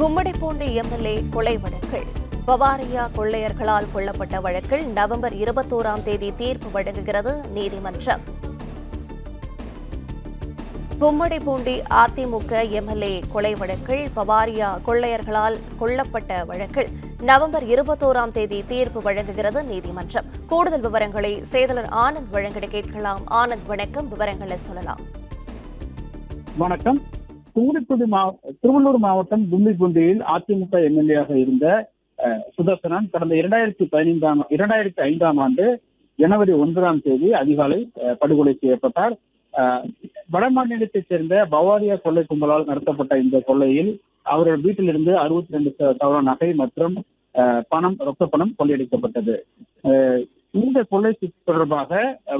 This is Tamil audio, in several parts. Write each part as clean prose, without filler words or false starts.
கும்மிடிப்பூண்டி எம்எல்ஏ கொலை வழக்கில் பவாரியா கொள்ளையர்களால் கொல்லப்பட்ட வழக்கில் நவம்பர் 21ஆம் தேதி தீர்ப்பு வழங்குகிறது நீதிமன்றம். கும்மிடிப்பூண்டி அதிமுக எம்எல்ஏ கொலை வழக்கில் பவாரியா கொள்ளையர்களால் கொல்லப்பட்ட வழக்கில் நவம்பர் 21ஆம் தேதி தீர்ப்பு வழங்குகிறது நீதிமன்றம். கூடுதல் விவரங்களை செய்தியாளர் ஆனந்த் வழங்கிட கேட்கலாம். ஆனந்த், வணக்கம். விவரங்களை சொல்லலாம். வணக்கம். திருவள்ளூர் மாவட்டம் கும்மிடிப்பூண்டியில் அதிமுக எம்எல்ஏ இருந்த சுதர்சனன் கடந்த 2005ஆம் ஆண்டு ஜனவரி 1ஆம் தேதி அதிகாலை படுகொலை செய்யப்பட்டார். வட மாநிலத்தைச் சேர்ந்த பவாரியா கொள்ளை கும்பலால் நடத்தப்பட்ட இந்த கொள்ளையில் அவர்கள் வீட்டிலிருந்து 62 சவரன் நகை மற்றும் ரொக்க பணம் கொள்ளையடிக்கப்பட்டது. இந்த கொள்ளை தொடர்பாக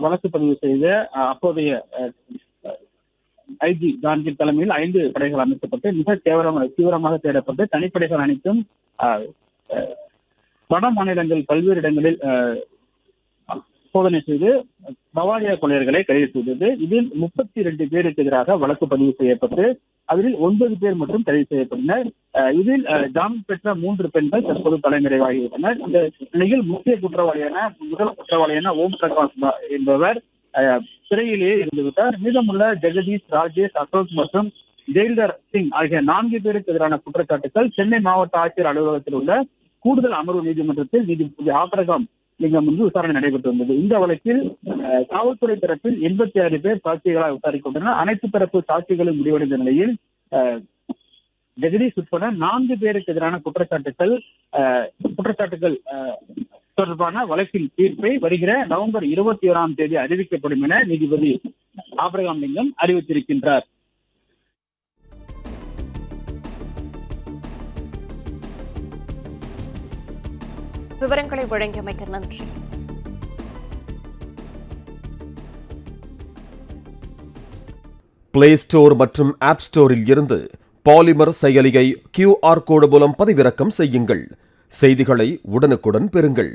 வழக்கு பதிவு செய்த அப்போதைய ஐஜி காந்தி தலைமையில் 5 படைகள் அமைக்கப்பட்டு மிக தீவிரமாக தேடப்பட்டு தனிப்படைகள் அனைத்தும் வட மாநிலங்கள் பல்வேறு இடங்களில் சோதனை செய்து பவாரியா கொள்ளையர்களை கைது செய்தது. இதில் 32 பேருக்கு எதிராக வழக்கு பதிவு செய்யப்பட்டு அதில் 9 பேர் மட்டும் கைது செய்யப்பட்டனர். இதில் ஜாமீன் பெற்ற 3 பெண்கள் தற்போது தலைமறைவாகிவிட்டனர். இந்த நிலையில் முதல் குற்றவாளியான ஓம் பிரகாஷ் என்பவர் சிறையிலேயே இருந்துவிட்டார். மீதமுள்ள ஜெகதீஷ், ராஜேஷ், அசோக் மற்றும் ஜெயில்தர் சிங் ஆகிய 4 பேருக்கு எதிரான குற்றச்சாட்டுகள் சென்னை மாவட்ட ஆட்சியர் அலுவலகத்தில் உள்ள கூடுதல் அமர்வு நீதிமன்றத்தில் நீதிபதி ஆபரகம் லிங்கம் முன்பு விசாரணை நடைபெற்று வந்தது. இந்த வழக்கில் காவல்துறை தரப்பில் 86 பேர் சாட்சிகளாக விசாரிக்கப்பட்டனர். அனைத்து தரப்பு சாட்சிகளும் முடிவடைந்த நிலையில் ஜெகதீஷ் உட்பட 4 பேருக்கு எதிரான குற்றச்சாட்டுகள் தொடர்பான வழக்கின் தீர்ப்பை வருகிற நவம்பர் 21ஆம் தேதி அறிவிக்கப்படும் என நீதிபதி ஆபரகம் லிங்கம் அறிவித்திருக்கின்றார். விவரங்களை வழங்கியமைக்க நன்றி. பிளே ஸ்டோர் மற்றும் ஆப் ஸ்டோரில் இருந்து பாலிமர் செயலியை QR கோடு மூலம் பதிவிறக்கம் செய்யுங்கள். செய்திகளை உடனுக்குடன் பெறுங்கள்.